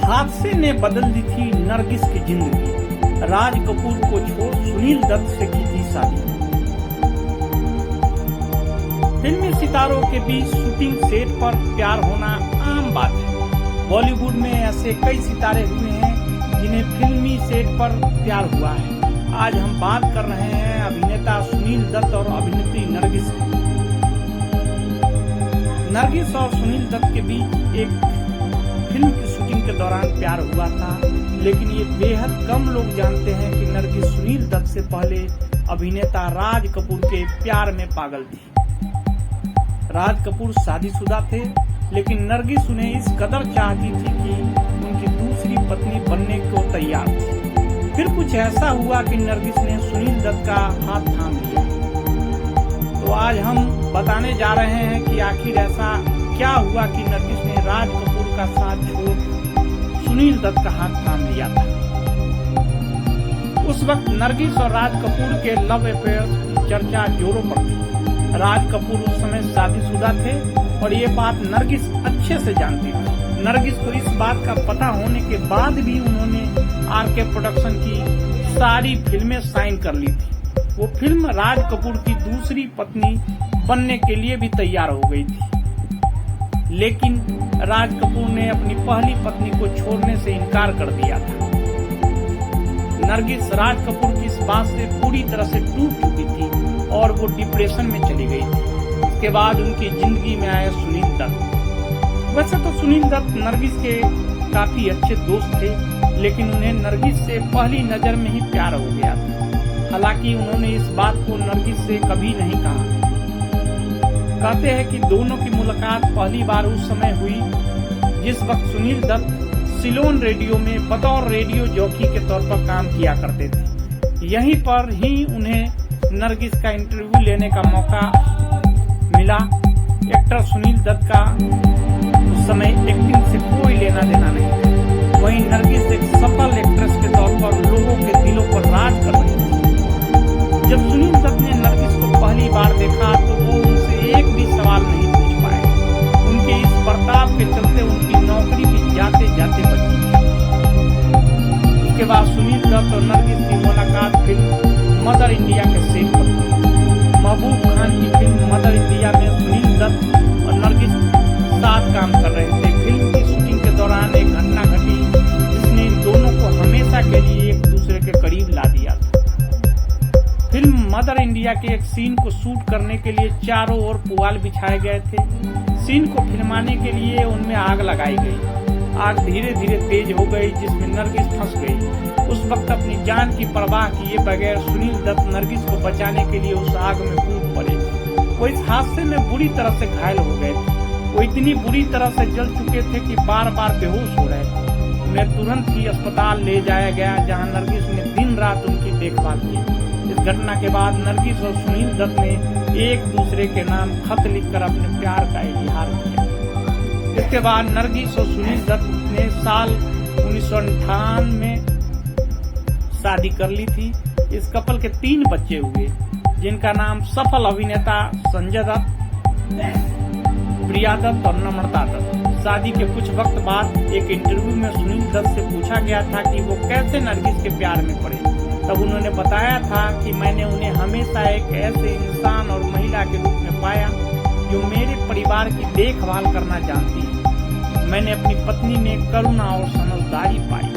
हादसे ने बदल दी थी नरगिस की जिंदगी। राज कपूर को छोड़ सुनील दत्त से की थी शादी। फिल्मी सितारों के बीच शूटिंग सेट पर प्यार होना आम बात है। बॉलीवुड में ऐसे कई सितारे हुए हैं जिन्हें फिल्मी सेट पर प्यार हुआ है। आज हम बात कर रहे हैं अभिनेता सुनील दत्त और अभिनेत्री नरगिस की। नरगिस और सुनील दत्त के बीच एक फिल्म की शूटिंग के दौरान प्यार हुआ था, लेकिन ये बेहद कम लोग जानते हैं कि नरगिस सुनील दत्त से पहले अभिनेता राज कपूर के प्यार में पागल थी। राज कपूर शादीशुदा थे, लेकिन नरगिस उन्हें इस कदर चाहती थी कि उनकी दूसरी पत्नी बनने को तैयार थी। फिर कुछ ऐसा हुआ कि नरगिस ने सुनील दत्त का हाथ थाम लिया। तो आज हम बताने जा रहे हैं कि आखिर ऐसा क्या हुआ कि नरगिस ने राज कपूर का साथ छोड़ सुनील दत्त का हाथ थाम लिया था। उस वक्त नरगिस और राज कपूर के लव अफेयर की चर्चा जोरों पर थी। राज कपूर उस समय शादीशुदा थे और ये बात नरगिस अच्छे से जानती थी। नरगिस को इस बात का पता होने के बाद भी उन्होंने आरके प्रोडक्शन की सारी फिल्में साइन कर ली थी। वो फिल्म राज कपूर की दूसरी पत्नी बनने के लिए भी तैयार हो गई थी, लेकिन राज कपूर ने अपनी पहली पत्नी को छोड़ने से इनकार कर दिया था। नरगिस राज कपूर की इस बात से पूरी तरह से टूट चुकी थी और वो डिप्रेशन में चली गई थी। इसके बाद उनकी जिंदगी में आए सुनील दत्त। वैसे तो सुनील दत्त नरगिस के काफी अच्छे दोस्त थे, लेकिन उन्हें नरगिस से पहली नजर में ही प्यार हो गया था। हालांकि उन्होंने इस बात को नरगिस से कभी नहीं कहा। कहते हैं कि दोनों की मुलाकात पहली बार उस समय हुई जिस वक्त सुनील दत्त सिलोन रेडियो में बतौर रेडियो जॉकी के तौर पर काम किया करते थे। यहीं पर ही उन्हें नरगिस का इंटरव्यू लेने का मौका मिला। एक्टर सुनील दत्त का उस समय एक्टिंग से कोई लेना देना नहीं था। वहीं नरगिस एक सफल एक्ट्रेस के तौर पर लोगों के दिलों पर राज कर रही थी। जब सुनील दत्त ने नरगिस को पहली बार देखा तो वो उनसे एक भी सवाल नहीं पूछ पाए। उनके इस बर्ताव के चलते उनकी नौकरी भी जाते जाते बची। उसके बाद सुनील दत्त और नरगिस की मुलाकात फिल्म मदर इंडिया के सेट पर हुई। महबूब खान की फिल्म मदर इंडिया में सुनील दत्त और नरगिस साथ काम कर रहे थे। फिल्म की शूटिंग के दौरान एक घटना घटी जिसने इन दोनों को हमेशा के लिए एक दूसरे के करीब ला दिया था। फिल्म मदर इंडिया के एक सीन को शूट करने के लिए चारों ओर पुआल बिछाए गए थे। सीन को फिल्माने के लिए उनमें आग लगाई गई। आग धीरे धीरे तेज हो गई, जिसमें नरगिस फंस गई। उस वक्त अपनी जान की परवाह किए बगैर सुनील दत्त नरगिस को बचाने के लिए उस आग में कूद पड़े। वो इस हादसे में बुरी तरह से घायल हो गए थे। वो इतनी बुरी तरह से जल चुके थे कि बार बार बेहोश हो रहे थे। उन्हें तुरंत ही अस्पताल ले जाया गया, जहां नरगिस ने दिन रात उनकी देखभाल की। इस घटना के बाद नरगिस और सुनील दत्त ने एक दूसरे के नाम खत लिखकर अपने प्यार का इजहार किया। इसके बाद नरगिस और सुनील दत्त ने साल 1958 में शादी कर ली थी। इस कपल के 3 बच्चे हुए, जिनका नाम सफल अभिनेता संजय दत्त, प्रिया दत्त और नम्रता दत्त। शादी के कुछ वक्त बाद एक इंटरव्यू में सुनील दत्त से पूछा गया था कि वो कैसे नरगिस के प्यार में पड़े। तब उन्होंने बताया था कि मैंने उन्हें हमेशा एक ऐसे इंसान और महिला के रूप में पाया जो मेरे परिवार की देखभाल करना जानती है। मैंने अपनी पत्नी में करुणा और समझदारी पाई।